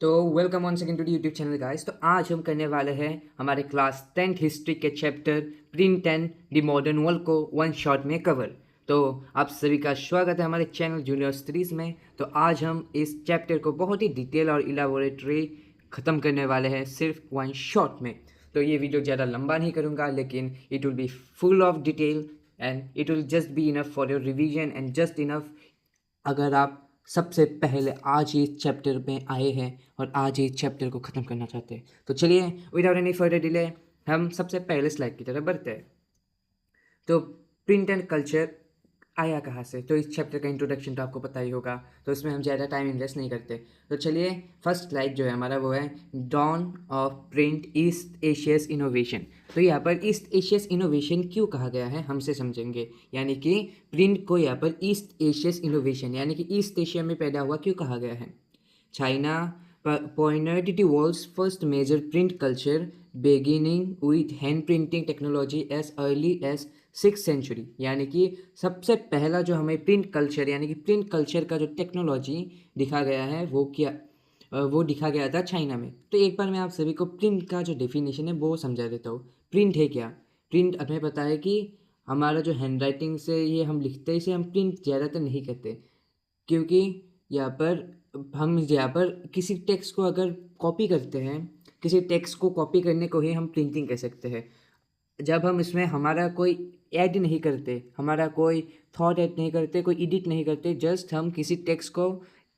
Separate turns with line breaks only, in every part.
तो welcome one second to the YouTube channel guys. तो आज हम करने वाले हैं हमारे क्लास 10th हिस्ट्री के chapter print and the modern world को वन शॉट में कवर। तो आप सभी का स्वागत है हमारे चैनल जूनियर सीरीज में। तो आज हम इस चैप्टर को बहुत ही डिटेल और इलाबोरेटरी ख़त्म करने वाले हैं सिर्फ वन शॉट में। तो ये वीडियो ज़्यादा लंबा नहीं करूँगा, लेकिन it will be full of detail and it will just be enough for your revision and just enough अगर आप सबसे पहले आज ही इस चैप्टर में आए हैं और आज ही इस चैप्टर को ख़त्म करना चाहते हैं। तो चलिए विदाउट एनी फर्दर डिले हम सबसे पहले स्लाइड की तरफ बढ़ते हैं। तो प्रिंट एंड कल्चर आया कहाँ से? तो इस चैप्टर का इंट्रोडक्शन तो आपको पता ही होगा, तो इसमें हम ज़्यादा टाइम इन्वेस्ट नहीं करते। तो चलिए फर्स्ट स्लाइड जो है हमारा वो है dawn of print East Asia's innovation. तो यहाँ पर ईस्ट एशियस इनोवेशन क्यों कहा गया है हमसे समझेंगे, यानी कि प्रिंट को यहाँ पर ईस्ट एशियस इनोवेशन यानी कि ईस्ट एशिया में पैदा हुआ क्यों कहा गया है। China pioneered the world's first major print culture beginning with hand printing technology as early as 6th century। यानी कि सबसे पहला जो हमें प्रिंट कल्चर यानी कि प्रिंट कल्चर का जो टेक्नोलॉजी दिखा गया है वो दिखा गया था चाइना में। तो एक बार मैं आप सभी को प्रिंट का जो डेफिनेशन है वो समझा देता हूँ। प्रिंट है क्या? प्रिंट हमें पता है कि हमारा जो हैंड राइटिंग से ये हम लिखते हैं इसे हम प्रिंट ज़्यादातर नहीं करते, क्योंकि यहाँ पर हम यहाँ पर किसी टेक्स्ट को अगर कॉपी करते हैं, किसी टेक्स्ट को कॉपी करने को ही हम प्रिंटिंग कह सकते हैं। जब हम इसमें हमारा कोई ऐड नहीं करते, हमारा कोई थॉट ऐड नहीं करते, कोई एडिट नहीं करते, जस्ट हम किसी टेक्स्ट को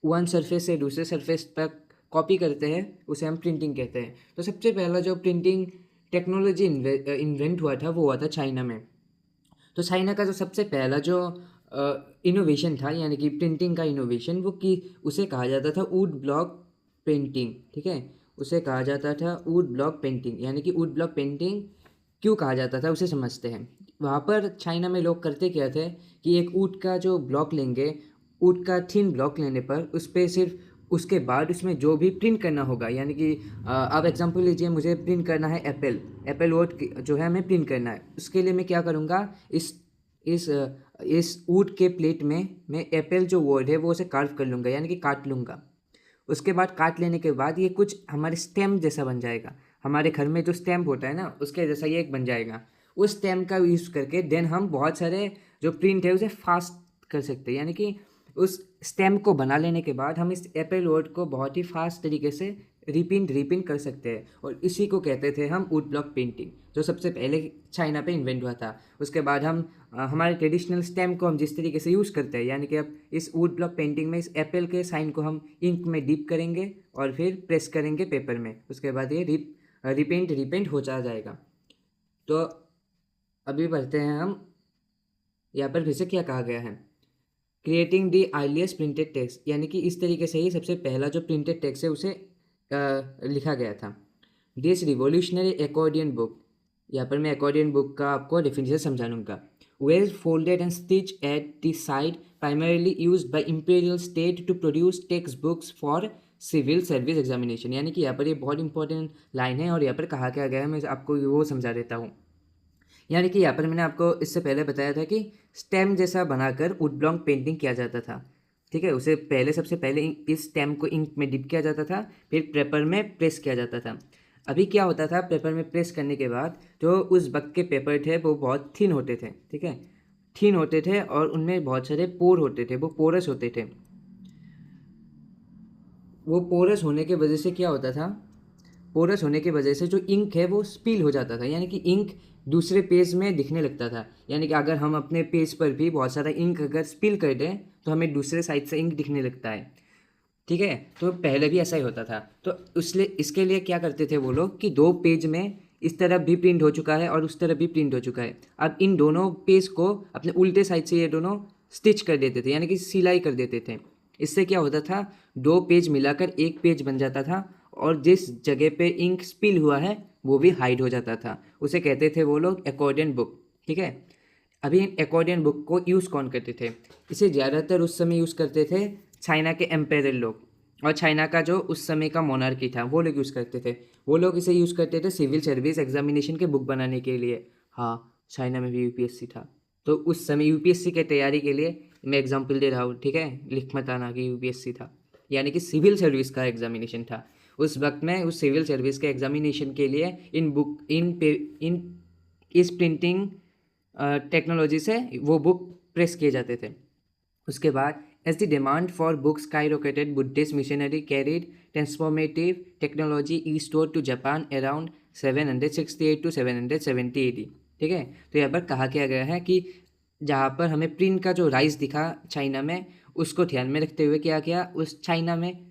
वन सरफेस से दूसरे सरफेस तक कॉपी करते हैं, उसे हम प्रिंटिंग कहते हैं। तो सबसे पहला जो प्रिंटिंग टेक्नोलॉजी इन्वेंट हुआ था वो हुआ था चाइना में। तो चाइना का जो सबसे पहला जो इनोवेशन था यानी कि प्रिंटिंग का इनोवेशन वो कि उसे कहा जाता था वुड ब्लॉक पेंटिंग। ठीक है, उसे कहा जाता था वुड ब्लॉक पेंटिंग। यानी कि वुड ब्लॉक पेंटिंग क्यों कहा जाता था उसे समझते हैं। वहाँ पर चाइना में लोग करते क्या थे कि एक ऊँट का जो ब्लॉक लेंगे, ऊँट का थिन ब्लॉक लेने पर उस पर सिर्फ उसके बाद उसमें जो भी प्रिंट करना होगा, यानी कि आप एग्जांपल लीजिए, मुझे प्रिंट करना है एप्पल वर्ड जो है हमें प्रिंट करना है। उसके लिए मैं क्या करूँगा, इस इस ऊँट के प्लेट में मैं एप्पल जो वर्ड है वो उसे कार्व कर लूँगा, यानी कि काट लूँगा। उसके बाद काट लेने के बाद ये कुछ हमारे स्टेम जैसा बन जाएगा। हमारे घर में जो स्टैम्प होता है ना, उसके जैसा ये एक बन जाएगा। उस स्टैम्प का यूज़ करके देन हम बहुत सारे जो प्रिंट है उसे फास्ट कर सकते हैं। यानी कि उस स्टैम्प को बना लेने के बाद हम इस एप्पल वर्ड को बहुत ही फास्ट तरीके से रिपिंट कर सकते हैं, और इसी को कहते थे हम वुड ब्लॉक पेंटिंग, जो सबसे पहले चाइना पे इन्वेंट हुआ था। उसके बाद हम हमारे ट्रेडिशनल स्टैम्प को हम जिस तरीके से यूज़ करते हैं, यानी कि अब इस वुड ब्लॉक पेंटिंग में इस एप्पल के साइन को हम इंक में डिप करेंगे और फिर प्रेस करेंगे पेपर में, उसके बाद ये रिपेंट हो जाएगा। तो अभी बढ़ते हैं हम यहाँ पर फिर से क्या कहा गया है, creating the earliest printed text. यानी कि इस तरीके से ही सबसे पहला जो प्रिंटेड टेक्स्ट है उसे लिखा गया था। दिस रिवोल्यूशनरी एकॉर्डियन बुक, यहाँ पर मैं एकॉर्डियन बुक का आपको डेफिनेशन समझा दूँगा। Well folded and stitch at the side, primarily used by imperial state to produce text books for civil service examination. यानी कि यहाँ पर ये बहुत इंपॉर्टेंट लाइन है और यहाँ पर कहा क्या गया है, मैं आपको वो समझा देता हूँ। यानी कि यहाँ पर मैंने आपको इससे पहले बताया था कि स्टेम जैसा बनाकर वुड ब्लॉक पेंटिंग किया जाता था। ठीक है, उसे सबसे पहले इस स्टेम को इंक में डिप किया जाता था, फिर पेपर में प्रेस किया जाता था। अभी क्या होता था, पेपर में प्रेस करने के बाद जो उस वक्त के पेपर थे वो बहुत थिन होते थे। ठीक है, थिन होते थे और उनमें बहुत सारे पोर होते थे, वो पोरस होते थे। वो पोरस होने के वजह से क्या होता था, पोरस होने की वजह से जो इंक है वो स्पिल हो जाता था, यानी कि इंक दूसरे पेज में दिखने लगता था। यानी कि अगर हम अपने पेज पर भी बहुत सारा इंक अगर स्पिल कर दें तो हमें दूसरे साइड से इंक दिखने लगता है। ठीक है, तो पहले भी ऐसा ही होता था। तो इसके लिए क्या करते थे वो लोग कि दो पेज में इस तरफ भी प्रिंट हो चुका है और उस तरफ भी प्रिंट हो चुका है, अब इन दोनों पेज को अपने उल्टे साइड से ये दोनों स्टिच कर देते थे, यानी कि सिलाई कर देते थे। इससे क्या होता था, दो पेज मिलाकर एक पेज बन जाता था और जिस जगह पे इंक स्पिल हुआ है वो भी हाइड हो जाता था। उसे कहते थे वो लोग एकॉर्डियन बुक। ठीक है, अभी इन एकॉर्डियन बुक को यूज़ कौन करते थे, इसे ज़्यादातर उस समय यूज़ करते थे चाइना के एम्पेरर लोग, और चाइना का जो उस समय का मोनार्की था वो लोग यूज़ करते थे। वो लोग इसे यूज़ करते थे सिविल सर्विस एग्जामिनेशन के बुक बनाने के लिए। हाँ, चाइना में भी यूपीएससी था, तो उस समय यूपीएससी की तैयारी के लिए मैं एग्जांपल दे रहा हूँ। ठीक है, लिख मत आना कि यूपीएससी था। यानी कि सिविल सर्विस का एग्जामिनेशन था। उस वक्त में उस सिविल सर्विस के एग्जामिनेशन के लिए इन इस प्रिंटिंग टेक्नोलॉजी से वो बुक प्रेस किए जाते थे। उसके बाद as the demand for books skyrocketed, Buddhist missionary carried transformative technology eastward to Japan around 768 to 770 AD। ठीक है, तो यहाँ पर कहा क्या गया है कि जहाँ पर हमें प्रिंट का जो राइज दिखा चाइना में, उसको ध्यान में रखते हुए क्या किया, उस चाइना में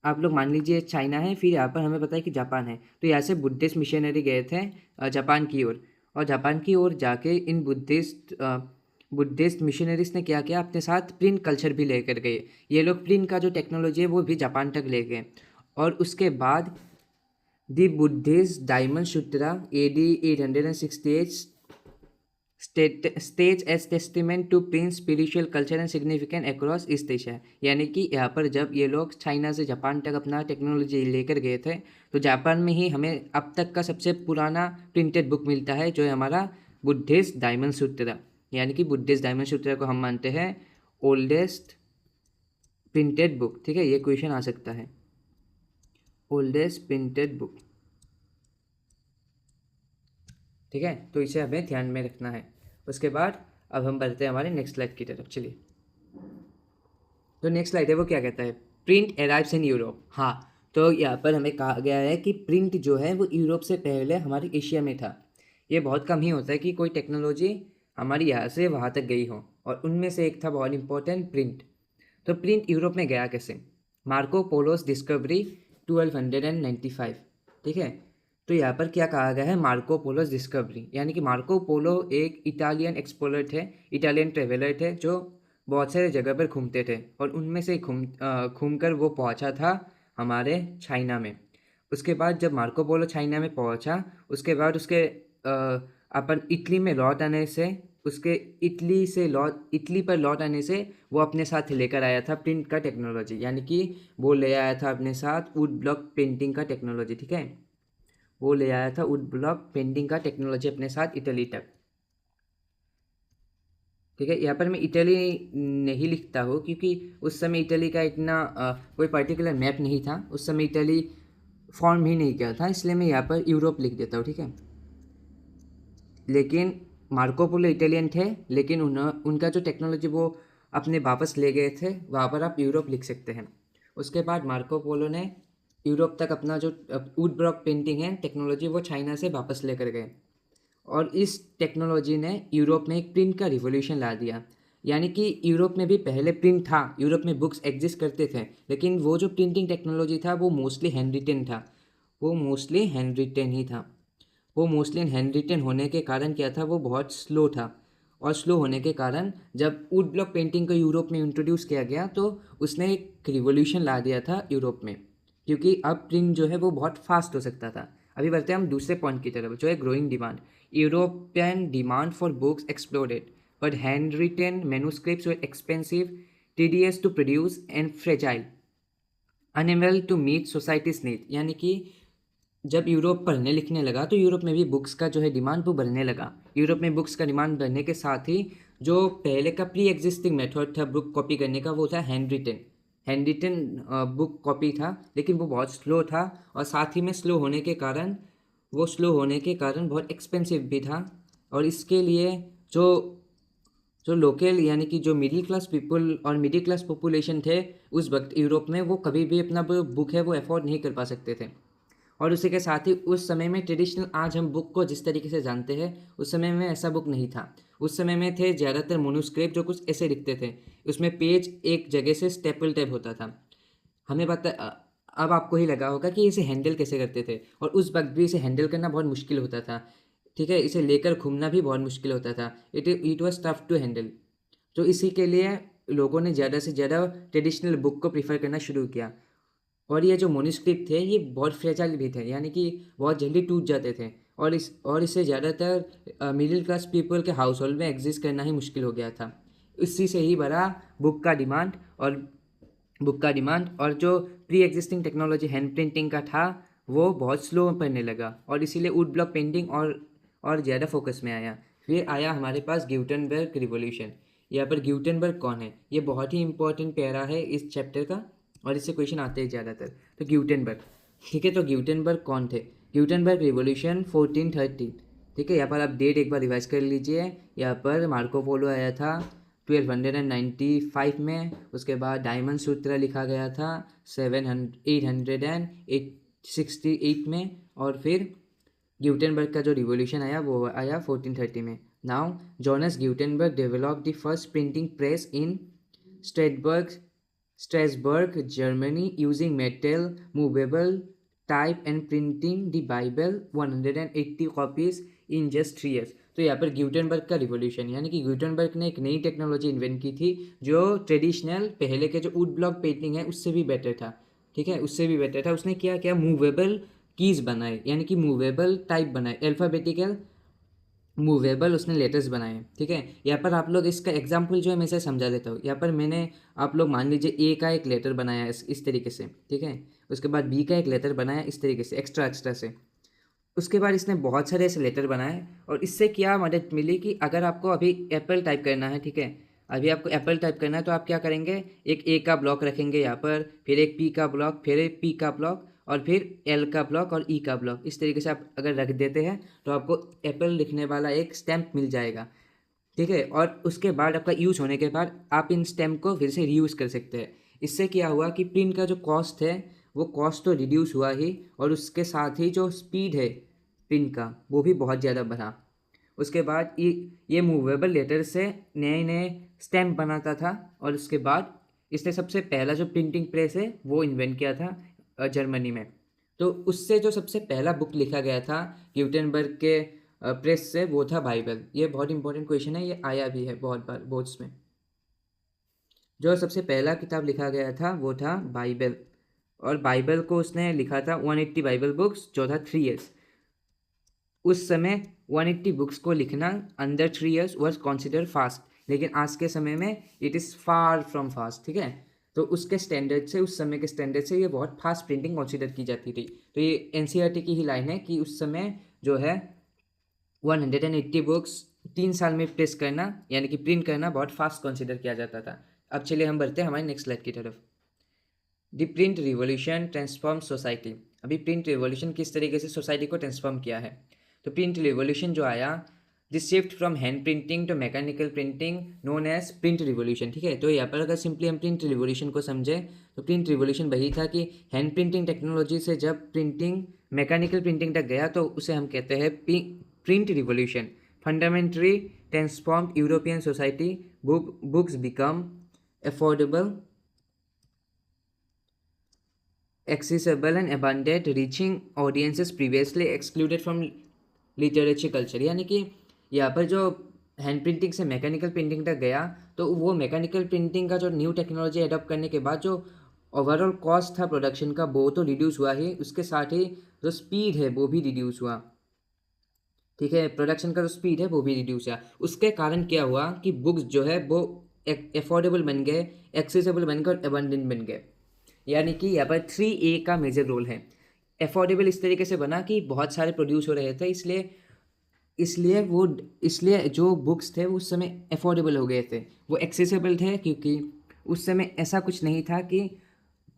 आप लोग मान लीजिए चाइना है, फिर यहाँ पर हमें पता है कि जापान है, तो यहाँ से बुद्धिस्ट मिशनरी गए थे जापान की ओर, और जापान की ओर जाके इन बुद्धिस्ट मिशनरीज ने क्या किया, अपने साथ प्रिंट कल्चर भी लेकर गए। ये लोग प्रिंट का जो टेक्नोलॉजी है वो भी जापान तक ले गए। और उसके बाद the Buddhist Diamond Sutra AD 868 stage as testament to print spiritual culture and significant across East Asia. यानी कि यहाँ पर जब ये लोग चाइना से जापान तक अपना टेक्नोलॉजी लेकर गए थे, तो जापान में ही हमें अब तक का सबसे पुराना प्रिंटेड बुक मिलता है, जो है हमारा बुद्धिस्ट डायमंड सूत्रा। यानी कि बुद्धिस्ट डायमंड सूत्रा को हम मानते हैं ओल्डेस्ट प्रिंटेड बुक। ठीक है, ये क्वेश्चन आ सकता है, ओल्डेस्ट प्रिंटेड बुक। ठीक है, तो इसे हमें ध्यान में रखना है। उसके बाद अब हम बढ़ते हैं हमारे नेक्स्ट स्लाइड की तरफ। चलिए, तो नेक्स्ट स्लाइड है वो क्या कहता है, प्रिंट अराइव्स इन यूरोप। हाँ, तो यहाँ पर हमें कहा गया है कि प्रिंट जो है वो यूरोप से पहले हमारे एशिया में था। ये बहुत कम ही होता है कि कोई टेक्नोलॉजी हमारी यहाँ से वहाँ तक गई हो, और उनमें से एक था बहुत इंपॉर्टेंट प्रिंट। तो प्रिंट यूरोप में गया कैसे, मार्को पोलोस डिस्कवरी 1295। ठीक है, तो यहाँ पर क्या कहा गया है, मार्को पोलोस डिस्कवरी, यानी कि मार्को पोलो एक इटालियन एक्सप्लोरर थे, इटालियन ट्रेवलर थे, जो बहुत सारे जगह पर घूमते थे, और उनमें से घूम कर वो पहुँचा था हमारे चाइना में। उसके बाद जब मार्को पोलो चाइना में पहुँचा, उसके बाद उसके अपन इटली में लौट आने से, उसके इटली पर लौट आने से वो अपने साथ लेकर आया था प्रिंट का टेक्नोलॉजी, यानी कि वो ले आया था अपने साथ वुड ब्लॉक पेंटिंग का टेक्नोलॉजी। ठीक है, वो ले आया था वुड ब्लॉक पेंटिंग का टेक्नोलॉजी अपने साथ इटली तक। ठीक है, यहाँ पर मैं इटली नहीं लिखता हूँ क्योंकि उस समय इटली का इतना कोई पर्टिकुलर मैप नहीं था, उस समय इटली फॉर्म ही नहीं किया था, इसलिए मैं यहाँ पर यूरोप लिख देता हूँ। ठीक है, लेकिन मार्को पोलो इटालियन थे, लेकिन उनका जो टेक्नोलॉजी वो अपने वापस ले गए थे, वहाँ पर आप यूरोप लिख सकते हैं। उसके बाद मार्को पोलो ने यूरोप तक अपना जो वुड ब्लॉक पेंटिंग है टेक्नोलॉजी, वो चाइना से वापस लेकर गए, और इस टेक्नोलॉजी ने यूरोप में एक प्रिंट का रिवॉल्यूशन ला दिया। यानी कि यूरोप में भी पहले प्रिंट था, यूरोप में बुक्स एग्जिस्ट करते थे, लेकिन वो जो प्रिंटिंग टेक्नोलॉजी था वो मोस्टली हैंड रिटन था, वो मोस्टली हैंड रिटन ही था। वो मोस्टली हैंड रिटन होने के कारण क्या था, वो बहुत स्लो था, और स्लो होने के कारण जब वुड ब्लॉक पेंटिंग को यूरोप में इंट्रोड्यूस किया गया, तो उसने एक रिवॉल्यूशन ला दिया था यूरोप में, क्योंकि अब प्रिंट जो है वो बहुत फास्ट हो सकता था। अभी बढ़ते हैं हम दूसरे पॉइंट की तरफ, जो है growing demand. European demand for books exploded, but hand written manuscripts were expensive, tedious to produce and fragile, unable to meet societies need. यानी कि जब यूरोप पढ़ने लिखने लगा, तो यूरोप में भी बुक्स का जो है डिमांड वो बढ़ने लगा। यूरोप में बुक्स का डिमांड बढ़ने के साथ ही जो पहले का प्री एग्जिस्टिंग मेथड था बुक कॉपी करने का, वो था हैंड रिटन बुक कॉपी था, लेकिन वो बहुत स्लो था, और साथ ही में स्लो होने के कारण बहुत एक्सपेंसिव भी था। और इसके लिए जो लोकल यानी कि जो मिडिल क्लास पीपल और मिडिल क्लास पॉपुलेशन थे उस वक्त यूरोप में, वो कभी भी अपना बुक है वो अफोर्ड नहीं कर पा सकते थे। और उसी के साथ ही उस समय में ट्रेडिशनल, आज हम बुक को जिस तरीके से जानते हैं, उस समय में ऐसा बुक नहीं था। उस समय में थे ज़्यादातर मोनोस्क्रिप्ट, जो कुछ ऐसे दिखते थे, उसमें पेज एक जगह से स्टेपल टाइप होता था। हमें पता अब आपको ही लगा होगा कि इसे हैंडल कैसे करते थे, और उस वक्त भी इसे हैंडल करना बहुत मुश्किल होता था। ठीक है, इसे लेकर घूमना भी बहुत मुश्किल होता था, it was tough to handle. तो इसी के लिए लोगों ने ज़्यादा से ज़्यादा ट्रेडिशनल बुक को प्रीफर करना शुरू किया। और ये जो मोनिस्क्रिप्ट थे ये बहुत फ्रेजाइल भी थे, यानी कि बहुत जल्दी टूट जाते थे, और इसे ज़्यादातर मिडिल क्लास पीपल के हाउस होल्ड में एग्जिस्ट करना ही मुश्किल हो गया था। इसी से ही बढ़ा बुक का डिमांड, और जो pre existing technology hand printing का था वो बहुत स्लो पड़ने लगा, और इसीलिए वुड ब्लॉक पेंटिंग और ज़्यादा फोकस में आया। फिर आया हमारे पास ग्यूटेनबर्ग रिवॉल्यूशन। यहाँ पर ग्यूटेनबर्ग कौन है, ये बहुत ही इंपॉर्टेंट पैरा है इस चैप्टर का, और इससे क्वेश्चन आते हैं ज़्यादातर। तो ग्यूटेनबर्ग, ठीक है, तो ग्यूटेनबर्ग कौन थे? ग्यूटेनबर्ग रिवॉल्यूशन 1413, ठीक है। यहाँ पर आप डेट एक बार रिवाइज कर लीजिए। यहाँ पर मार्को पोलो आया था 1295 में, उसके बाद डायमंड सूत्र लिखा गया था 868 में, और फिर ग्यूटेनबर्ग का जो रिवॉल्यूशन आया वो आया 1430 में। Now Jonas Gutenberg develop the first printing press in Strasbourg Germany using metal movable type and printing the Bible 180 copies in just 3 years। तो यहाँ पर ग्यूटेनबर्ग का रिवॉल्यूशन, यानी कि ग्यूटेनबर्ग ने एक नई टेक्नोलॉजी इन्वेंट की थी जो ट्रेडिशनल पहले के जो वुड ब्लॉक पेंटिंग है उससे भी बेटर था, ठीक है, उससे भी बेटर था। उसने क्या क्या मूवेबल कीज बनाए, यानी कि मूवेबल टाइप बनाए, अल्फ़ाबेटिकल मूवेबल उसने लेटर्स बनाए, ठीक है। यहाँ पर आप लोग इसका एग्जाम्पल जो है मैं इसे समझा देता हूँ। यहाँ पर मैंने, आप लोग मान लीजिए ए का एक लेटर बनाया इस तरीके से, ठीक है, उसके बाद बी का एक लेटर बनाया इस तरीके से एक्स्ट्रा से, उसके बाद इसने बहुत सारे ऐसे लेटर बनाए, और इससे क्या मदद मिली कि अगर आपको अभी एप्पल टाइप करना है, ठीक है, अभी आपको एप्पल टाइप करना है तो आप क्या करेंगे, एक ए का ब्लॉक रखेंगे यहाँ पर, फिर एक पी का ब्लॉक, फिर एक पी का ब्लॉक, और फिर एल का ब्लॉक और ई का ब्लॉक। इस तरीके से आप अगर रख देते हैं तो आपको एप्पल लिखने वाला एक स्टैम्प मिल जाएगा, ठीक है। और उसके बाद आपका यूज़ होने के बाद आप इन स्टैम्प को फिर से रीयूज़ कर सकते हैं। इससे क्या हुआ कि प्रिंट का जो कॉस्ट है वो कॉस्ट तो रिड्यूस हुआ ही, और उसके साथ ही जो स्पीड है प्रिंट का वो भी बहुत ज़्यादा बढ़ा। उसके बाद ये मूवेबल लेटर से नए नए स्टैम्प बनाता था, और उसके बाद इसने सबसे पहला जो प्रिंटिंग प्रेस है वो इन्वेंट किया था जर्मनी में। तो उससे जो सबसे पहला बुक लिखा गया था ग्यूटेनबर्ग के प्रेस से वो था बाइबल। ये बहुत इंपॉर्टेंट क्वेश्चन है, ये आया भी है बहुत बार बोर्ड्स में। जो सबसे पहला किताब लिखा गया था वो था बाइबल, और बाइबल को उसने लिखा था 180 बाइबल बुक्स, जो था 3 years। उस समय 180 बुक्स को लिखना under 3 years was consider fast, लेकिन आज के समय में it is far from fast, ठीक है। तो उसके स्टैंडर्ड से, उस समय के स्टैंडर्ड से ये बहुत फास्ट प्रिंटिंग कंसीडर की जाती थी। तो ये एनसीईआरटी की ही लाइन है कि उस समय जो है 180 बुक्स 3 साल में प्रेस करना, यानी कि प्रिंट करना बहुत फास्ट कंसीडर किया जाता था। अब चलिए हम बढ़ते हैं हमारे नेक्स्ट स्लाइड की तरफ। The print revolution transform society. अभी प्रिंट रिवॉल्यूशन किस तरीके से सोसाइटी को ट्रांसफॉर्म किया है। तो प्रिंट रिवॉल्यूशन जो आया, this shift from hand printing to mechanical printing known as print revolution, ठीक है। तो यहाँ पर अगर सिंपली हम प्रिंट रिवॉल्यूशन को समझें तो प्रिंट रिवॉल्यूशन वही था कि हैंड प्रिंटिंग टेक्नोलॉजी से जब प्रिंटिंग मैकेनिकल प्रिंटिंग तक गया तो उसे हम कहते हैं print revolution. Fundamentally transform European society, books become affordable, accessible and abundant, reaching audiences previously excluded from literature culture। यानी कि यहाँ पर जो हैंड प्रिंटिंग से मैकेनिकल प्रिंटिंग तक गया तो वो मैकेनिकल प्रिंटिंग का जो न्यू टेक्नोलॉजी अडॉप्ट करने के बाद जो ओवरऑल कॉस्ट था प्रोडक्शन का वो तो रिड्यूस हुआ ही, उसके साथ ही जो स्पीड है वो भी रिड्यूस हुआ, ठीक है। प्रोडक्शन का जो स्पीड है वो भी रिड्यूस हुआ। उसके कारण क्या हुआ कि बुक्स जो है वो अफोर्डेबल बन गए, एक्सेसिबल बन गए और अबंडेंट बन गए। यानी कि यहाँ पर 3A का मेजर रोल है। अफोर्डेबल इस तरीके से बना कि बहुत सारे प्रोड्यूस हो रहे थे, इसलिए जो बुक्स थे वो उस समय अफोर्डेबल हो गए थे, वो एक्सेसिबल थे, क्योंकि उस समय ऐसा कुछ नहीं था कि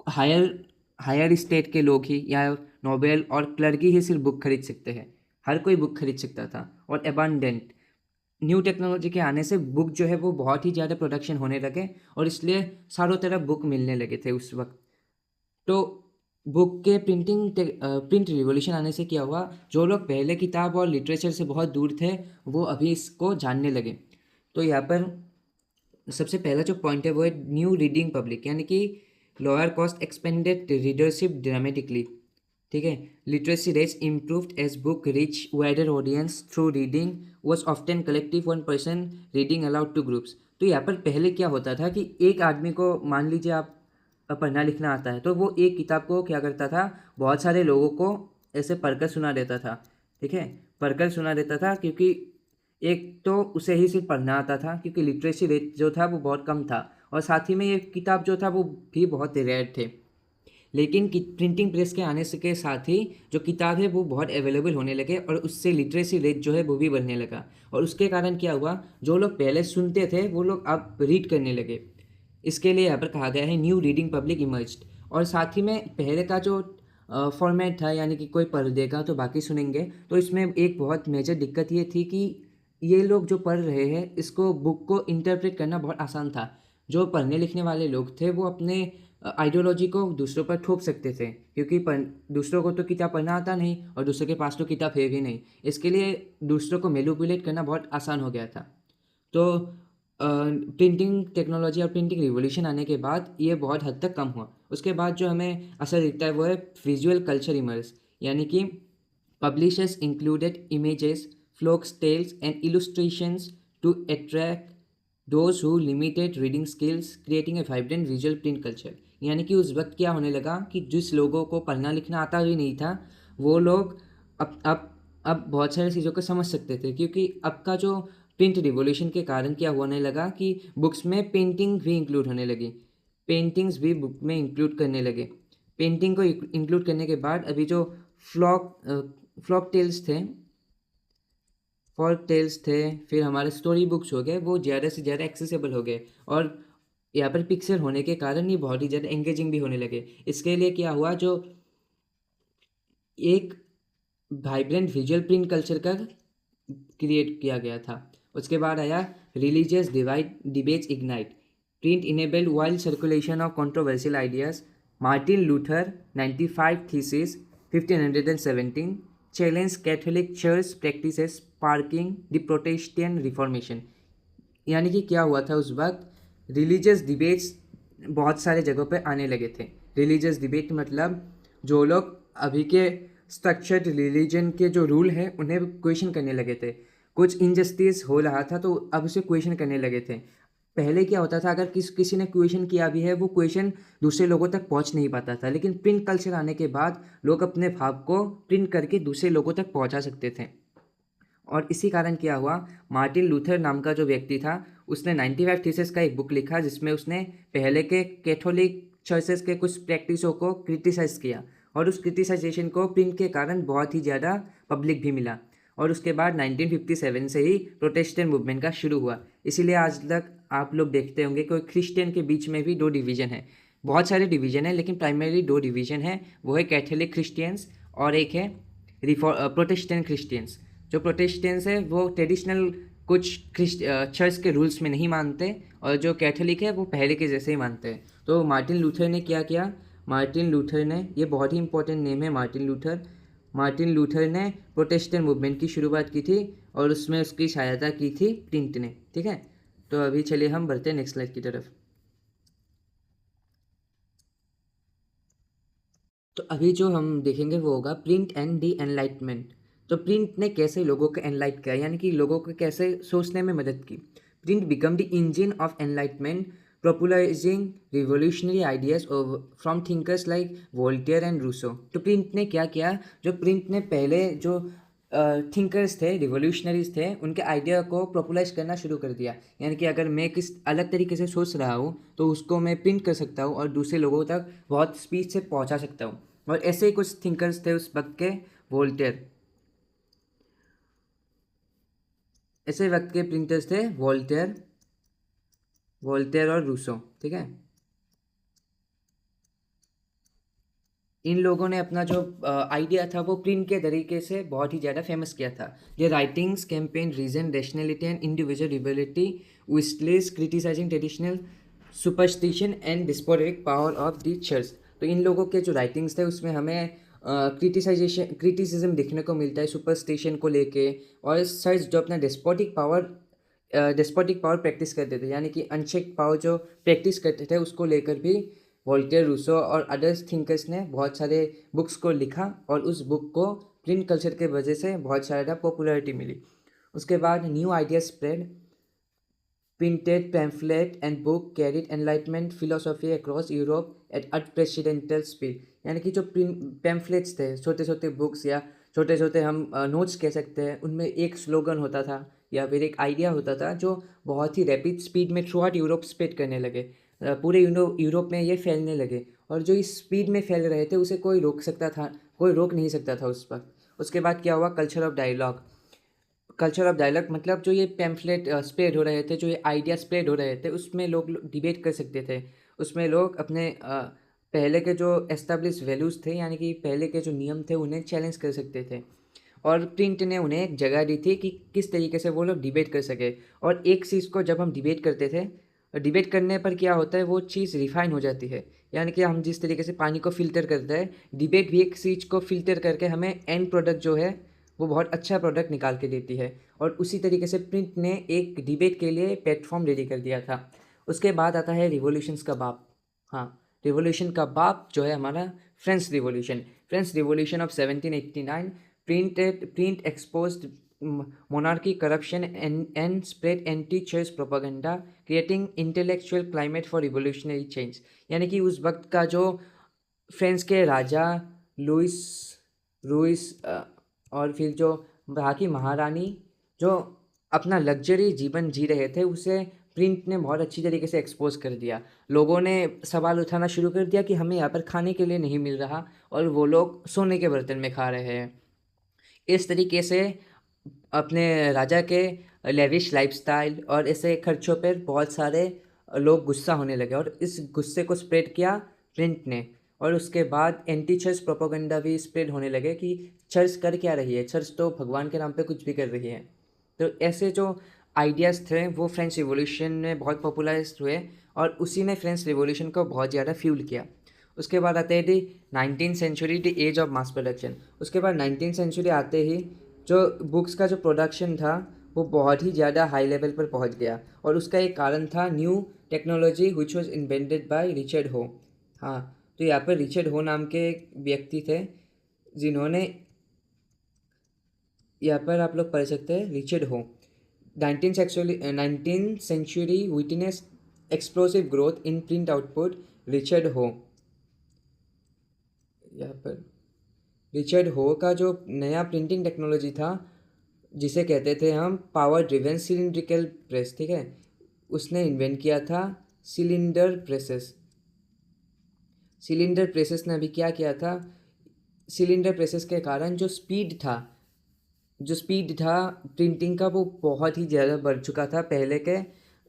हायर स्टेट के लोग ही या नोबेल और क्लर्की ही सिर्फ बुक खरीद सकते हैं, हर कोई बुक खरीद सकता था। और अबंडेंट, न्यू टेक्नोलॉजी के आने से बुक जो है वो बहुत ही ज़्यादा प्रोडक्शन होने लगे, और इसलिए चारों तरफ बुक मिलने लगे थे उस वक्त। तो बुक के प्रिंट रिवॉल्यूशन आने से क्या हुआ, जो लोग पहले किताब और लिटरेचर से बहुत दूर थे वो अभी इसको जानने लगे। तो यहाँ पर सबसे पहला जो पॉइंट है वो है न्यू रीडिंग पब्लिक, यानी कि lower cost expanded readership dramatically, ठीक है। Literacy rates improved as book reach wider audience through reading was often collective, 1 person reading aloud to groups. तो यहाँ पर पहले क्या होता था कि एक आदमी को, मान लीजिए आप पढ़ना लिखना आता है तो वो एक किताब को क्या करता था, बहुत सारे लोगों को ऐसे पढ़कर सुना देता था, ठीक है, पढ़कर सुना देता था, क्योंकि एक तो उसे ही सिर्फ पढ़ना आता था, क्योंकि लिटरेसी रेट जो था वो बहुत कम था, और साथ ही में ये किताब जो था वो भी बहुत रेयर थे। लेकिन प्रिंटिंग प्रेस के आने से के साथ ही जो किताब है वो बहुत अवेलेबल होने लगे, और उससे लिटरेसी रेट जो है वो भी बढ़ने लगा। और उसके कारण क्या हुआ, जो लोग पहले सुनते थे वो लोग अब रीड करने लगे। इसके लिए यहाँ पर कहा गया है न्यू रीडिंग पब्लिक इमर्ज्ड, और साथ ही में पहले का जो फॉर्मेट था, यानी कि कोई पढ़ देगा तो बाकी सुनेंगे, तो इसमें एक बहुत मेजर दिक्कत ये थी कि ये लोग जो पढ़ रहे हैं इसको बुक को इंटरप्रेट करना बहुत आसान था। जो पढ़ने लिखने वाले लोग थे वो अपने आइडियोलॉजी को दूसरों पर थोप सकते थे, क्योंकि दूसरों को तो किताब पढ़ना आता नहीं और दूसरों के पास तो किताब है भी नहीं। इसके लिए दूसरों को मैनिपुलेट करना बहुत आसान हो गया था। तो प्रिंटिंग टेक्नोलॉजी और प्रिंटिंग रिवॉल्यूशन आने के बाद ये बहुत हद तक कम हुआ। उसके बाद जो हमें असर दिखता है वो है विजुअल कल्चर इमर्स, यानी कि publishers included images, folks, tales and illustrations to attract those who limited reading skills, creating a vibrant visual print culture. यानी कि उस वक्त क्या होने लगा कि जिस लोगों को पढ़ना लिखना आता भी नहीं था वो लोग अब बहुत सारी चीज़ों को समझ सकते थे, क्योंकि अब का जो प्रिंट रिवॉल्यूशन के कारण क्या होने लगा कि बुक्स में पेंटिंग भी इंक्लूड होने लगी, पेंटिंग्स भी बुक में इंक्लूड करने लगे। पेंटिंग को इंक्लूड करने के बाद अभी जो फ्लॉक फ्लॉक टेल्स थे फॉल्क टेल्स थे, फिर हमारे स्टोरी बुक्स हो गए, वो ज़्यादा से ज़्यादा एक्सेसिबल हो गए। और यहाँ पर पिक्चर होने के कारण ये बहुत ही ज़्यादा एंगेजिंग भी होने लगे। इसके लिए क्या हुआ, जो एक वाइब्रेंट विजुअल प्रिंट कल्चर का क्रिएट किया गया था। उसके बाद आया religious divide debates ignite, print enabled wild circulation of controversial ideas, Martin Luther 95 thesis 1517 challenge Catholic church practices sparking the Protestant reformation. यानी कि क्या हुआ था उस वक्त, रिलीजियस डिबेट्स बहुत सारे जगहों पे आने लगे थे। रिलीजियस डिबेट मतलब जो लोग अभी के स्ट्रक्चर्ड रिलीजन के जो रूल हैं उन्हें क्वेश्चन करने लगे थे। कुछ इनजस्टिस हो रहा था तो अब उसे क्वेश्चन करने लगे थे। पहले क्या होता था, अगर किसी ने क्वेश्चन किया भी है वो क्वेश्चन दूसरे लोगों तक पहुंच नहीं पाता था, लेकिन प्रिंट कल्चर आने के बाद लोग अपने भाव को प्रिंट करके दूसरे लोगों तक पहुंचा सकते थे। और इसी कारण क्या हुआ, मार्टिन लूथर नाम का जो व्यक्ति था उसने 95 थीसिस का एक बुक लिखा जिसमें उसने पहले के कैथोलिक चर्चेस के कुछ प्रैक्टिसों को क्रिटिसाइज किया, और उस क्रिटिसाइजेशन को प्रिंट के कारण बहुत ही ज़्यादा पब्लिक भी मिला। और उसके बाद 1957 से ही प्रोटेस्टेंट मूवमेंट का शुरू हुआ। इसीलिए आज तक आप लोग देखते होंगे कि क्रिश्चियन के बीच में भी दो डिवीज़न है, बहुत सारे डिवीज़न है लेकिन प्राइमरी दो डिवीज़न है, वो है कैथोलिक क्रिश्चियंस और एक है प्रोटेस्टेंट क्रिश्चियंस। जो प्रोटेस्टेंट्स है वो ट्रेडिशनल कुछ चर्च के रूल्स में नहीं मानते, और जो कैथोलिक है वो पहले के जैसे ही मानते हैं। तो मार्टिन लूथर ने क्या किया, मार्टिन लूथर ने, ये बहुत ही इंपॉर्टेंट नेम है मार्टिन लूथर ने प्रोटेस्टेंट मूवमेंट की शुरुआत की थी और उसमें उसकी सहायता की थी प्रिंट ने। ठीक है, तो अभी चलिए हम बढ़ते हैं नेक्स्ट स्लाइड की तरफ। तो अभी जो हम देखेंगे वो होगा प्रिंट एंड दी एनलाइटमेंट। तो प्रिंट ने कैसे लोगों को एनलाइट किया, यानी कि लोगों को कैसे सोचने में मदद की। Print become the engine of enlightenment, popularising revolutionary ideas from thinkers like Voltaire and Rousseau. तो प्रिंट ने क्या किया, जो प्रिंट ने पहले जो थिंकर्स थे, रिवोल्यूशनरीज थे, उनके आइडिया को पॉपुलराइज करना शुरू कर दिया। यानी कि अगर मैं किस अलग तरीके से सोच रहा हूँ तो उसको मैं प्रिंट कर सकता हूँ और दूसरे लोगों तक बहुत स्पीड से पहुँचा सकता हूँ। और ऐसे ही कुछ थिंकर्स थे उस वक्त के, वोल्टेयर, ऐसे वक्त के प्रिंटर्स थे वोल्टेयर और रूसो। ठीक है, इन लोगों ने अपना जो आइडिया था वो प्रिंट के तरीके से बहुत ही ज़्यादा फेमस किया था। ये writings campaign reason rationality and individuality whistles criticising traditional superstition and despotic power of the church. तो इन लोगों के जो राइटिंग्स थे उसमें हमें क्रिटिसिज्म देखने को मिलता है सुपरस्टिशन को लेके, और चर्च जो अपना डेस्पोटिक पावर प्रैक्टिस करते थे, यानी कि अनचेक पावर जो प्रैक्टिस करते थे उसको लेकर भी वोल्टेयर, रूसो और अदर्स थिंकर्स ने बहुत सारे बुक्स को लिखा, और उस बुक को प्रिंट कल्चर के वजह से बहुत ज़्यादा पॉपुलैरिटी मिली। उसके बाद new idea spread, printed pamphlet and book carried enlightenment philosophy across Europe at unprecedented speed. यानी कि जो पैम्फलेट्स थे, छोटे छोटे बुक्स या छोटे छोटे हम नोट्स कह सकते हैं, उनमें एक स्लोगन होता था या फिर एक आइडिया होता था जो बहुत ही रैपिड स्पीड में थ्रू आउट यूरोप स्प्रेड करने लगे। पूरे यूरोप में ये फैलने लगे, और जो इस स्पीड में फैल रहे थे उसे कोई रोक नहीं सकता था उस पर। उसके बाद क्या हुआ, कल्चर ऑफ डायलॉग मतलब जो ये पैम्फलेट स्प्रेड हो रहे थे, जो ये आइडिया स्प्रेड हो रहे थे, उसमें लोग डिबेट कर सकते थे, उसमें लोग अपने पहले के जो एस्टेब्लिश वैल्यूज़ थे, यानी कि पहले के जो नियम थे, उन्हें चैलेंज कर सकते थे। और प्रिंट ने उन्हें एक जगह दी थी कि किस तरीके से वो लोग डिबेट कर सके। और एक चीज़ को जब हम डिबेट करते थे, डिबेट करने पर क्या होता है, वो चीज़ रिफाइन हो जाती है। यानी कि हम जिस तरीके से पानी को फ़िल्टर करते हैं, डिबेट भी एक चीज़ को फ़िल्टर करके हमें एंड प्रोडक्ट जो है वो बहुत अच्छा प्रोडक्ट निकाल के देती है। और उसी तरीके से प्रिंट ने एक डिबेट के लिए प्लेटफॉर्म रेडी कर दिया था। उसके बाद आता है रिवॉल्यूशंस का बाप। हाँ, रिवॉल्यूशन का बाप जो है हमारा French revolution. French revolution of 1789 print exposed monarchy corruption and spread anti-church propaganda, creating intellectual climate for revolutionary change। यानी कि उस वक्त का जो फ्रांस के राजा लुइस लुइस और फिर जो वहाँ की महारानी जो अपना लग्जरी जीवन जी रहे थे, उसे प्रिंट ने बहुत अच्छी तरीके से एक्सपोज कर दिया। लोगों ने सवाल उठाना शुरू कर दिया कि हमें यहाँ पर खाने के लिए नहीं मिल रहा और वो लोग सोने के बर्तन में खा रहे हैं। इस तरीके से अपने राजा के लेविश लाइफस्टाइल और ऐसे खर्चों पर बहुत सारे लोग गुस्सा होने लगे और इस गुस्से को स्प्रेड किया प्रिंट ने। और उसके बाद एंटी चर्च प्रोपेगेंडा भी स्प्रेड होने लगे कि चर्च कर क्या रही है, चर्च तो भगवान के नाम पे कुछ भी कर रही है। तो ऐसे जो आइडियाज़ थे वो फ्रेंच रिवॉल्यूशन में बहुत पॉपुलराइज हुए और उसी ने फ्रेंच रिवॉल्यूशन को बहुत ज़्यादा फ्यूल किया। उसके बाद आते हैं the 19th century, the age of mass production. उसके बाद 19th सेंचुरी आते ही जो बुक्स का जो प्रोडक्शन था वो बहुत ही ज़्यादा हाई लेवल पर पहुंच गया और उसका एक कारण था new technology which was invented by Richard हो। हाँ, तो यहाँ पर रिचर्ड हो नाम के एक व्यक्ति थे जिन्होंने, यहाँ पर आप लोग पढ़ सकते हैं रिचर्ड हो। 19th century witnessed explosive growth in print output। Richard हो, यहाँ पर रिचर्ड हो का जो नया प्रिंटिंग टेक्नोलॉजी था जिसे कहते थे हम पावर ड्रिवन सिलिंड्रिकल प्रेस, ठीक है, उसने इन्वेंट किया था सिलेंडर प्रेसेस। सिलेंडर प्रेसेस ने अभी क्या किया था, सिलेंडर प्रेसेस के कारण जो स्पीड था प्रिंटिंग का वो बहुत ही ज़्यादा बढ़ चुका था पहले के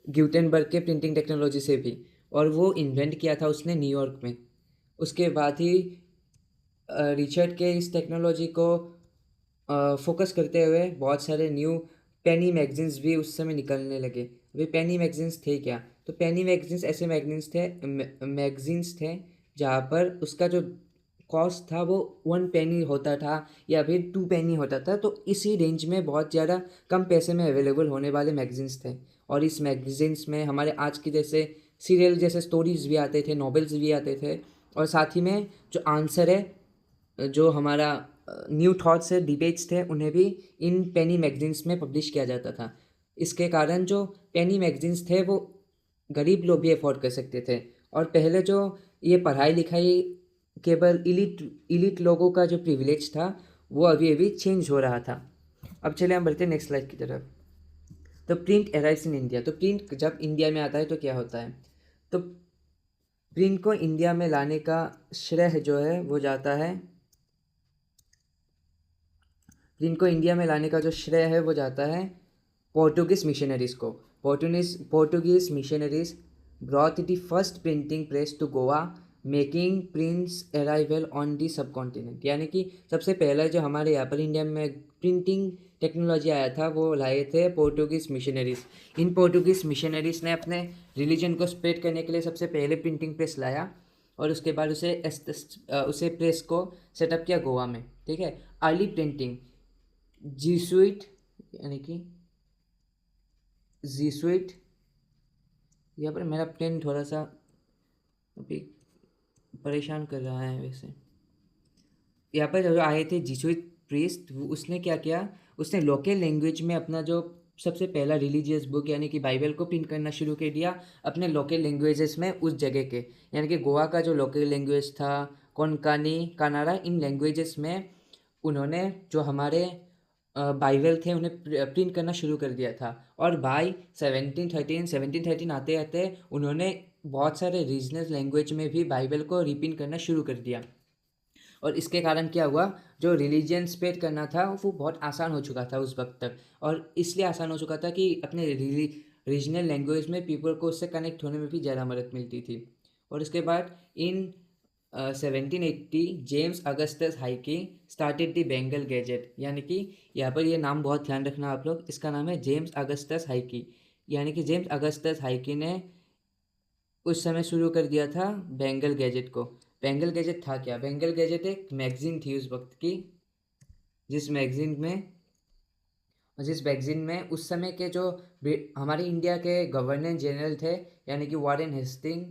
ग्यूटेनबर्ग के प्रिंटिंग टेक्नोलॉजी से भी, और वो इन्वेंट किया था उसने न्यूयॉर्क में। उसके बाद ही रिचर्ड के इस टेक्नोलॉजी को फोकस करते हुए बहुत सारे न्यू पेनी मैगजीन्स भी उस समय निकलने लगे। अभी पेनी मैगजीन्स थे क्या, तो पेनी मैगजीन्स ऐसे मैगजीन्स थे जहाँ पर उसका जो कॉस्ट था वो 1 पेनी होता था या फिर 2 पेनी होता था। तो इसी रेंज में बहुत ज़्यादा कम पैसे में अवेलेबल होने वाले मैगजीन्स थे। और इस मैगजीन्स में हमारे आज की जैसे सीरियल जैसे स्टोरीज़ भी आते थे, नॉवेल्स भी आते थे, और साथ ही में जो आंसर है, जो हमारा न्यू थॉट्स है, डिबेट्स थे, उन्हें भी इन पेनी मैगजीन्स में पब्लिश किया जाता था। इसके कारण जो पेनी मैगजीन्स थे वो गरीब लोग भी अफोर्ड कर सकते थे। और पहले जो ये पढ़ाई लिखाई केवल इलिट लोगों का जो प्रिविलेज था वो अभी अभी चेंज हो रहा था। अब चले हम बढ़ते हैं नेक्स्ट स्लाइड की तरफ। तो प्रिंट अराइव्स इन इंडिया। तो प्रिंट जब इंडिया में आता है तो क्या होता है, तो प्रिंट को इंडिया में लाने का श्रेय जो है वो जाता है, प्रिंट को इंडिया में लाने का जो श्रेय है वो जाता है पोर्टुगीज मिशनरीज को। Portuguese missionaries brought the first printing press to Goa, making prints arrival on the sub continent. यानी कि सबसे पहला जो हमारे यहाँ पर इंडिया में प्रिंटिंग टेक्नोलॉजी आया था वो लाए थे पोर्टुगीज मिशनरीज। इन पोर्टुगीज मिशनरीज ने अपने रिलीजन को स्प्रेड करने के लिए सबसे पहले प्रिंटिंग प्रेस लाया और उसके बाद उसे प्रेस को सेटअप किया गोवा में, ठीक है। अर्ली प्रिंटिंग जीसुइट, यानी कि जीसुइट, यहाँ पर मेरा पेन थोड़ा सा अभी परेशान कर रहा है। वैसे यहाँ पर जो आए थे जीसुइट प्रीस्ट, उसने क्या किया, उसने लोकल लैंग्वेज में अपना जो सबसे पहला रिलीजियस बुक यानी कि बाइबल को प्रिंट करना शुरू कर दिया अपने लोकल लैंग्वेजेस में उस जगह के। यानी कि गोवा का जो लोकल लैंग्वेज था कोंकणी, कनाडा, इन लैंग्वेजेस में उन्होंने जो हमारे बाइबल थे उन्हें प्रिंट करना शुरू कर दिया था। और बाय 1713 आते आते उन्होंने बहुत सारे रीजनल लैंग्वेज में भी बाइबल को रिप्रिंट करना शुरू कर दिया। और इसके कारण क्या हुआ, जो रिलीजन स्प्रेड करना था वो बहुत आसान हो चुका था उस वक्त तक, और इसलिए आसान हो चुका था कि अपने रीजनल लैंग्वेज में पीपल को उससे कनेक्ट होने में भी ज़्यादा मदद मिलती थी। और इसके बाद in 1780 James Augustus Hicky started the Bengal Gazette, यानी कि यहाँ पर ये नाम बहुत ध्यान रखना आप लोग, इसका नाम है जेम्स अगस्टस हाइकी। यानी कि जेम्स अगस्टस हाइकी ने उस समय शुरू कर दिया था बेंगल गैजेट को। बेंगल गैजेट था क्या? बेंगल गैजेट एक मैगजीन थी उस वक्त की, जिस मैगजीन में उस समय के जो हमारे इंडिया के गवर्नर जनरल थे, यानी कि वॉरेन हेस्टिंग,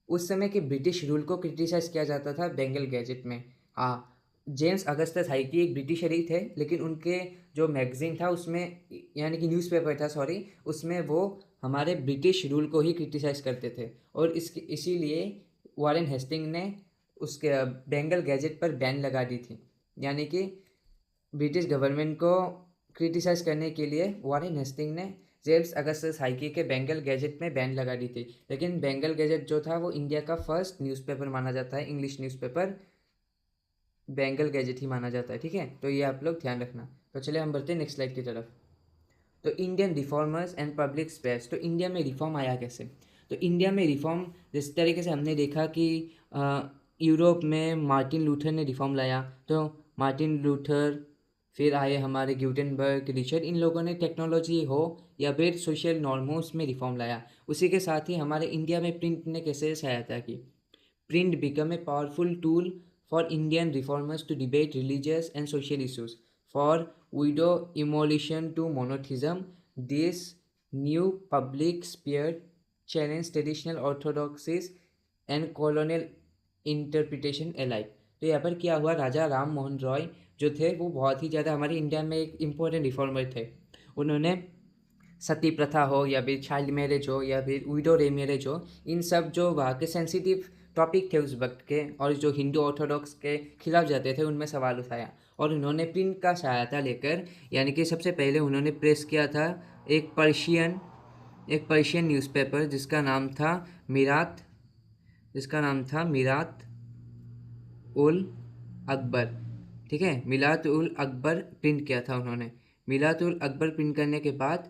उस समय के ब्रिटिश रूल को क्रिटिसाइज किया जाता था बेंगल गैजेट में। हाँ, जेम्स अगस्टस हाइकी एक ब्रिटिशर ही थे, लेकिन उनके जो मैगजीन था उसमें, यानी कि न्यूज़पेपर था सॉरी, उसमें वो हमारे ब्रिटिश रूल को ही क्रिटिसाइज करते थे। और इसीलिए वॉरेन हेस्टिंग ने उसके बेंगल गैजेट पर बैन लगा दी थी। यानी कि ब्रिटिश गवर्नमेंट को क्रिटिसाइज करने के लिए वॉरेन हेस्टिंग ने जेम्स अगस्टस हाइकी के बेंगल गैजेट में बैन लगा दी थी। लेकिन बेंगल गैजेट जो था वो इंडिया का फर्स्ट न्यूज़पेपर माना जाता है, इंग्लिश न्यूज़पेपर बेंगल गैजेट ही माना जाता है। ठीक है, तो ये आप लोग ध्यान रखना। तो चलिए हम बढ़ते हैं नेक्स्ट स्लाइड की तरफ। तो Indian reformers and public space. तो इंडिया में रिफॉर्म आया कैसे? तो इंडिया में रिफॉर्म जिस तरीके से हमने देखा कि यूरोप में मार्टिन लूथर ने रिफॉर्म लाया, तो मार्टिन लूथर, फिर आए हमारे ग्यूटेनबर्ग, रिचर्ड, इन लोगों ने टेक्नोलॉजी हो या फिर सोशल नॉर्मोस में रिफॉर्म लाया। उसी के साथ ही हमारे इंडिया में प्रिंट ने कैसे सहायता की? Print became a powerful tool for Indian reformers to debate religious and social issues. For widow emolition to monotheism, this new public sphere challenged traditional orthodoxies and colonial interpretation alike. तो यहाँ पर क्या हुआ, राजा राम मोहन रॉय जो थे वो बहुत ही ज़्यादा हमारे इंडिया में एक इम्पोर्टेंट रिफॉर्मर थे। उन्होंने सती प्रथा हो या फिर चाइल्ड मैरिज हो या फिर विडो रीमैरिज हो, इन सब जो वहाँ के सेंसिटिव टॉपिक थे उस वक्त के और जो हिंदू ऑर्थोडॉक्स के खिलाफ जाते थे, उनमें सवाल उठाया। और उन्होंने प्रिंट का सहायता लेकर, यानी कि सबसे पहले उन्होंने प्रेस किया था एक पर्शियन न्यूज़पेपर जिसका नाम था मीरात उल अकबर। ठीक है, मिलात उल अकबर प्रिंट किया था उन्होंने। मिलात उल अकबर प्रिंट करने के बाद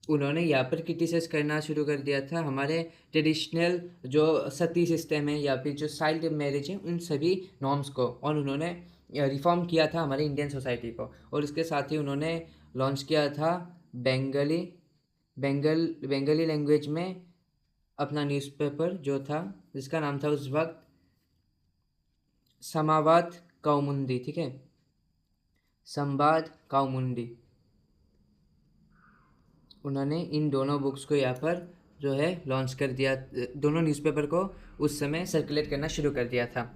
उन्होंने यहाँ पर क्रिटिसाइज करना शुरू कर दिया था हमारे ट्रेडिशनल जो सती सिस्टम है या फिर जो चाइल्ड मैरिज है, उन सभी नॉर्म्स को। और उन्होंने रिफॉर्म किया था हमारे इंडियन सोसाइटी को। और इसके साथ ही उन्होंने लॉन्च किया था बंगाली लैंग्वेज में अपना न्यूज़पेपर जो था, जिसका नाम था उस वक्त समावाद कौमुदी। ठीक है, संवाद कौमुदी। उन्होंने इन दोनों बुक्स को यहाँ पर जो है लॉन्च कर दिया, दोनों न्यूज़पेपर को उस समय सर्कुलेट करना शुरू कर दिया था।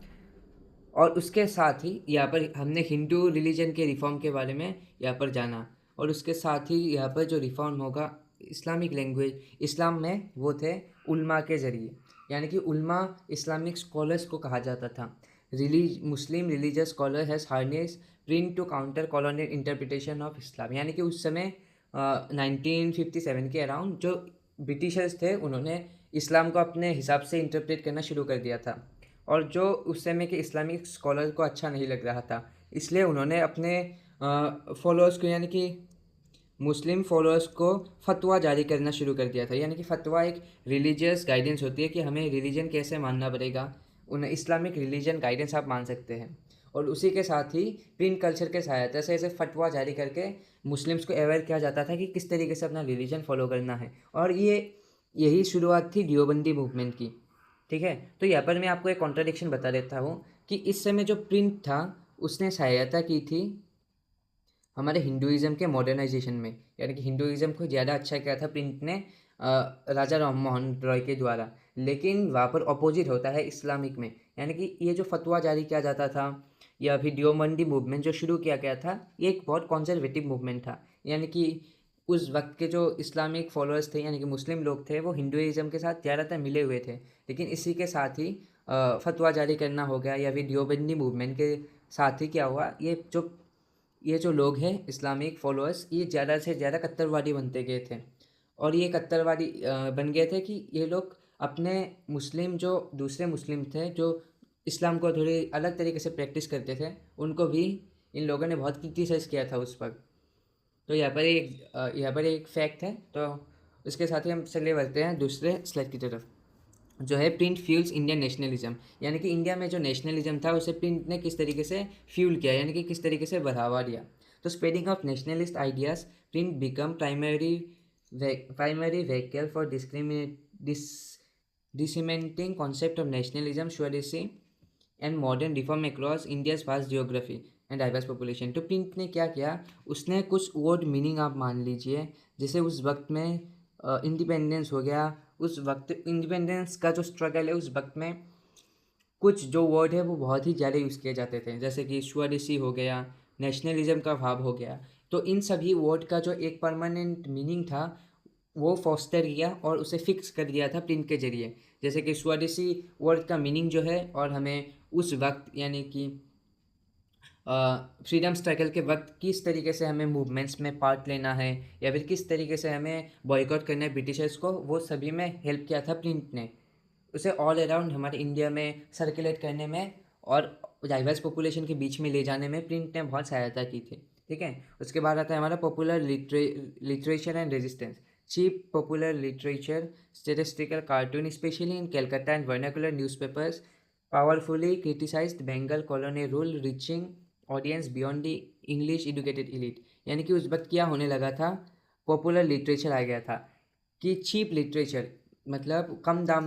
और उसके साथ ही यहाँ पर हमने हिंदू रिलीजन के रिफॉर्म के बारे में यहाँ पर जाना। और उसके साथ ही यहाँ पर जो रिफॉर्म होगा इस्लामिक लैंग्वेज, इस्लाम में वो थे उल्मा के ज़रिए, यानी कि उल्मा इस्लामिक स्कॉलर्स को कहा जाता था। Muslim religious scholar has harness print to counter colonial interpretation of Islam. यानी कि उस समय 1957 के अराउंड जो ब्रिटिशर्स थे, उन्होंने इस्लाम को अपने हिसाब से इंटरप्रेट करना शुरू कर दिया था। और जो उस समय के इस्लामिक स्कॉलर को अच्छा नहीं लग रहा था, इसलिए उन्होंने अपने फॉलोअर्स को, यानी कि मुस्लिम फॉलोअर्स को फतवा जारी करना शुरू कर दिया था। यानी कि फतवा एक रिलीजियस गाइडेंस होती है कि हमें रिलीजन कैसे मानना पड़ेगा, उन्हें इस्लामिक रिलीजन गाइडेंस आप मान सकते हैं। और उसी के साथ ही प्रिंट कल्चर के सहायता से ऐसे फतवा जारी करके मुस्लिम्स को अवेयर किया जाता था कि किस तरीके से अपना रिलीजन फॉलो करना है। और यही शुरुआत थी दियोबंदी मूवमेंट की। ठीक है, तो यहाँ पर मैं आपको एक कॉन्ट्राडिक्शन बता देता हूँ कि इस समय जो प्रिंट था उसने सहायता की थी हमारे हिंदुइज़्म के मॉडर्नाइजेशन में। यानी कि हिंदुइज़्म को ज़्यादा अच्छा किया था प्रिंट ने राजा राम मोहन रॉय के द्वारा। लेकिन वहाँ पर अपोजिट होता है इस्लामिक में। यानी कि ये जो फतवा जारी किया जाता था या फिर दियोबंदी मूवमेंट जो शुरू किया गया था, ये एक बहुत कॉन्जर्वेटिव मूवमेंट था। यानी कि उस वक्त के जो इस्लामिक फॉलोअर्स थे, यानी कि मुस्लिम लोग थे, वो हिंदुइज़्म के साथ ज़्यादातर मिले हुए थे। लेकिन इसी के साथ ही फतवा जारी करना हो गया या फिर दियोबंदी मूवमेंट के साथ ही क्या हुआ, ये जो लोग हैं इस्लामिक फॉलोअर्स, ये ज़्यादा से ज़्यादा कट्टरवादी बनते गए थे। और ये कट्टरवादी बन गए थे कि ये लोग अपने मुस्लिम जो दूसरे मुस्लिम थे जो इस्लाम को थोड़ी अलग तरीके से प्रैक्टिस करते थे, उनको भी इन लोगों ने बहुत क्रिटिसाइज किया था उस वक्त। तो यहाँ पर एक फैक्ट है। तो इसके साथ ही हम चले बढ़ते हैं दूसरे स्लाइड की तरफ। जो है प्रिंट फ्यूल्स इंडियन नेशनलिज्म, यानी कि इंडिया में जो नेशनलिज्म था उसे प्रिंट ने किस तरीके से फ्यूल किया, यानी कि किस तरीके से बढ़ावा दिया। तो spreading of nationalist ideas, print become primary vehicle for disseminating concept of nationalism, स्वदेशी and modern reform across India's vast geography and diverse population. तो प्रिंट ने क्या किया, उसने कुछ वर्ड मीनिंग आप मान लीजिए, जैसे उस वक्त में इंडिपेंडेंस हो गया, उस वक्त इंडिपेंडेंस का जो स्ट्रगल है उस वक्त में कुछ जो वर्ड है वो बहुत ही ज़्यादा यूज़ किए जाते थे, जैसे कि स्वदेशी हो गया, नेशनलिज्म का भाव हो गया। तो इन सभी वर्ड का जो एक परमानेंट मीनिंग था वो फॉस्टर किया और उसे फिक्स कर दिया था प्रिंट के जरिए। जैसे कि स्वदेशी वर्ड का मीनिंग जो है, और हमें उस वक्त यानी कि फ्रीडम स्ट्रगल के वक्त किस तरीके से हमें मूवमेंट्स में पार्ट लेना है या फिर किस तरीके से हमें बॉयकॉट करना है ब्रिटिशर्स को, वो सभी में हेल्प किया था प्रिंट ने। उसे ऑल अराउंड हमारे इंडिया में सर्कुलेट करने में और डाइवर्स पॉपुलेशन के बीच में ले जाने में प्रिंट ने बहुत सहायता की थी। ठीक है, उसके बाद आता है हमारा popular literature and resistance. Cheap popular literature, statistical cartoon specially in Calcutta and vernacular newspapers powerfully criticised Bengal colony rule, reaching audience beyond the English educated elite. यानी कि उस वक्त क्या होने लगा था, पॉपुलर लिटरेचर आ गया था कि चीप लिटरेचर मतलब कम दाम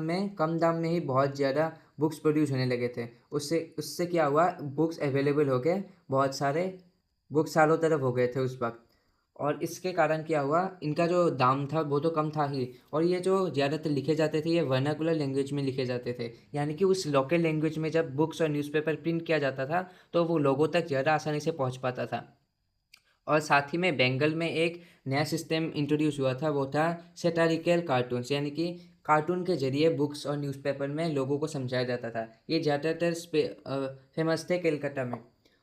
में ही बहुत ज़्यादा बुक्स प्रोड्यूस होने लगे थे। उससे उससे क्या हुआ, बुक्स अवेलेबल हो गए, बहुत सारे बुक्स सालों तरफ हो गए थे उस वक्त। और इसके कारण क्या हुआ, इनका जो दाम था वो तो कम था ही, और ये जो ज़्यादातर लिखे जाते थे ये वर्नाकुलर लैंग्वेज में लिखे जाते थे, यानी कि उस लोकल लैंग्वेज में जब बुक्स और न्यूज़पेपर प्रिंट किया जाता था तो वो लोगों तक ज़्यादा आसानी से पहुंच पाता था। और साथ ही में बंगाल में एक नया सिस्टम इंट्रोड्यूस हुआ था, वो था सेटारिकल कार्टून्स, यानी कि कार्टून के जरिए बुक्स और न्यूज़पेपर में लोगों को समझाया जाता था। ये ज़्यादातर फेमस थे कलकत्ता में।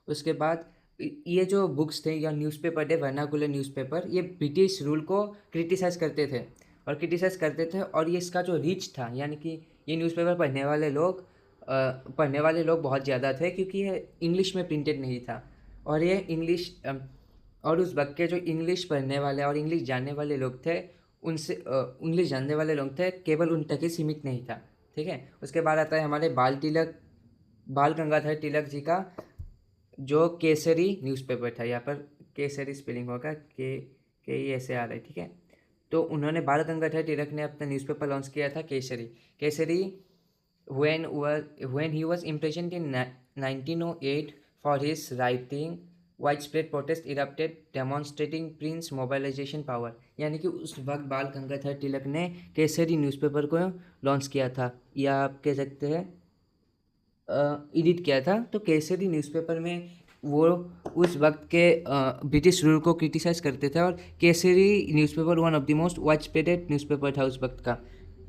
उसके बाद ये जो बुक्स थे या न्यूज़पेपर थे, वर्नाकुलर न्यूज़पेपर, ये ब्रिटिश रूल को क्रिटिसाइज़ करते थे और ये इसका जो रीच था, यानी कि ये न्यूज़पेपर पढ़ने वाले लोग बहुत ज़्यादा थे, क्योंकि ये इंग्लिश में प्रिंटेड नहीं था। और ये और उस वक्त के जो इंग्लिश पढ़ने वाले और इंग्लिश जानने वाले लोग थे, उनसे इंग्लिश जानने वाले लोग थे, केवल उन तक ही सीमित नहीं था। ठीक है, उसके बाद आता है हमारे बाल गंगाधर तिलक जी का जो केसरी न्यूज़पेपर था। यहाँ पर केसरी स्पेलिंग होगा, के ऐसे आ रहा है। ठीक है, तो उन्होंने बाल गंगाधर तिलक ने अपना न्यूज़पेपर लॉन्च किया था Kesari when he was imprisoned in 1908 for his writing, widespread protest erupted demonstrating Prince's mobilization power। यानी कि उस वक्त बाल गंगाधर तिलक ने केसरी न्यूज़पेपर को लॉन्च किया था, या आप कह सकते हैं एडिट किया था। तो केसरी न्यूज़पेपर में वो उस वक्त के ब्रिटिश रूल को क्रिटिसाइज़ करते थे, और Kesari newspaper one of the most wide spreaded newspaper था उस वक्त का।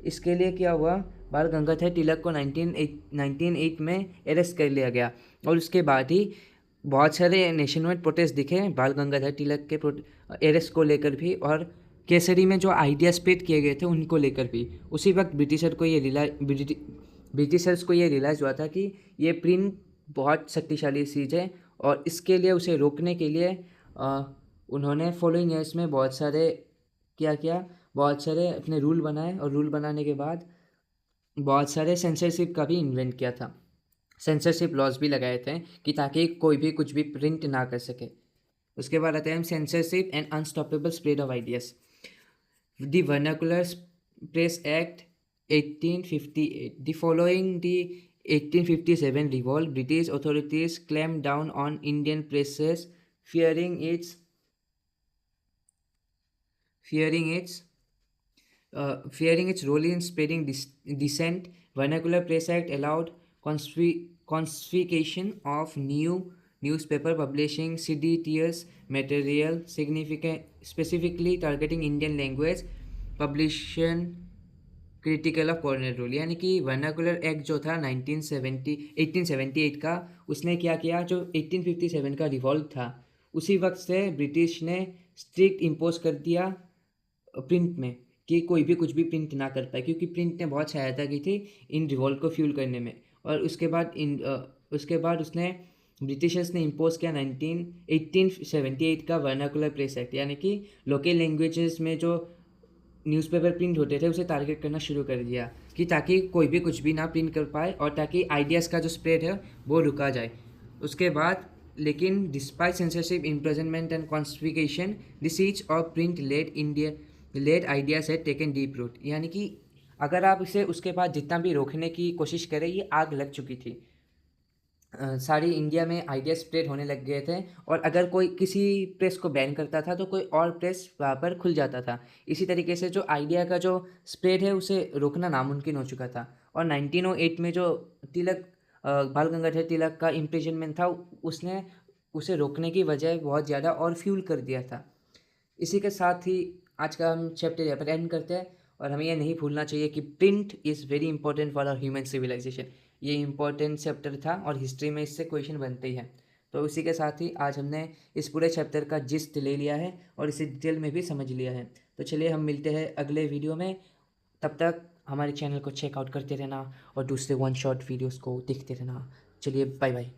इसके लिए क्या हुआ, बाल गंगाधर तिलक को 1908 में अरेस्ट कर लिया गया, और उसके बाद ही बहुत सारे नेशन वाइड प्रोटेस्ट दिखे बाल गंगाधर तिलक के अरेस्ट को लेकर भी, और केसरी में जो आइडिया स्प्रेड किए गए थे उनको लेकर भी। उसी वक्त ब्रिटिशर्स को ये रियलाइज़ हुआ था कि ये प्रिंट बहुत शक्तिशाली चीज़ है, और इसके लिए उसे रोकने के लिए उन्होंने फॉलोइंग ईयर्स में बहुत सारे अपने रूल बनाए, और रूल बनाने के बाद बहुत सारे सेंसरशिप का भी इन्वेंट किया था। सेंसरशिप लॉज भी लगाए थे कि ताकि कोई भी कुछ भी प्रिंट ना कर सके। उसके बाद आते हैं censorship and unstoppable spread of ideas. The vernacular press act 1858, the following the 1857 revolt, British authorities clamped down on Indian presses, fearing its role in spreading dissent. Vernacular Press Act allowed confiscation of new newspaper publishing seditious material, specifically targeting Indian language publication, critical of corner rule. यानी कि vernacular act जो था 1878 का, उसने क्या किया, जो 1857 का रिवॉल्ट था उसी वक्त से ब्रिटिश ने स्ट्रिक्ट इम्पोज कर दिया प्रिंट में कि कोई भी कुछ भी प्रिंट ना कर पाए, क्योंकि प्रिंट ने बहुत सहायता की थी इन रिवॉल्ट को फ्यूल करने में। और उसके बाद उसने ब्रिटिशर्स ने इम्पोज किया 1878 का वर्नाकुलर प्रेस एक्ट, यानी कि लोकल लैंग्वेजेस में जो न्यूज़पेपर प्रिंट होते थे उसे टारगेट करना शुरू कर दिया। कि ताकि कोई भी कुछ भी ना प्रिंट कर पाए और ताकि आइडियाज़ का जो स्प्रेड है वो रुका जाए। उसके बाद लेकिन despite censorship imprisonment and confiscation this cease और print let ideas had taken deep root, यानी कि अगर आप इसे उसके बाद जितना भी रोकने की कोशिश करें ये आग लग चुकी थी। सारी इंडिया में आइडिया स्प्रेड होने लग गए थे और अगर कोई किसी प्रेस को बैन करता था तो कोई और प्रेस वहाँ पर खुल जाता था। इसी तरीके से जो आइडिया का जो स्प्रेड है उसे रोकना नामुमकिन हो चुका था। और 1908 में जो तिलक बाल गंगाधर तिलक का इम्प्रिजनमेंट था उसने उसे रोकने की वजह बहुत ज़्यादा और फ्यूल कर दिया था। इसी के साथ ही आज का हम चैप्टर यहाँ पर एंड करते हैं और हमें यह नहीं भूलना चाहिए कि print is very important for our human civilisation. ये इंपॉर्टेंट चैप्टर था और हिस्ट्री में इससे क्वेश्चन बनते ही हैं। तो इसी के साथ ही आज हमने इस पूरे चैप्टर का जिस्ट ले लिया है और इसे डिटेल में भी समझ लिया है। तो चलिए हम मिलते हैं अगले वीडियो में। तब तक हमारे चैनल को चेकआउट करते रहना और दूसरे वन शॉट वीडियोज़ को देखते रहना। चलिए बाय बाय।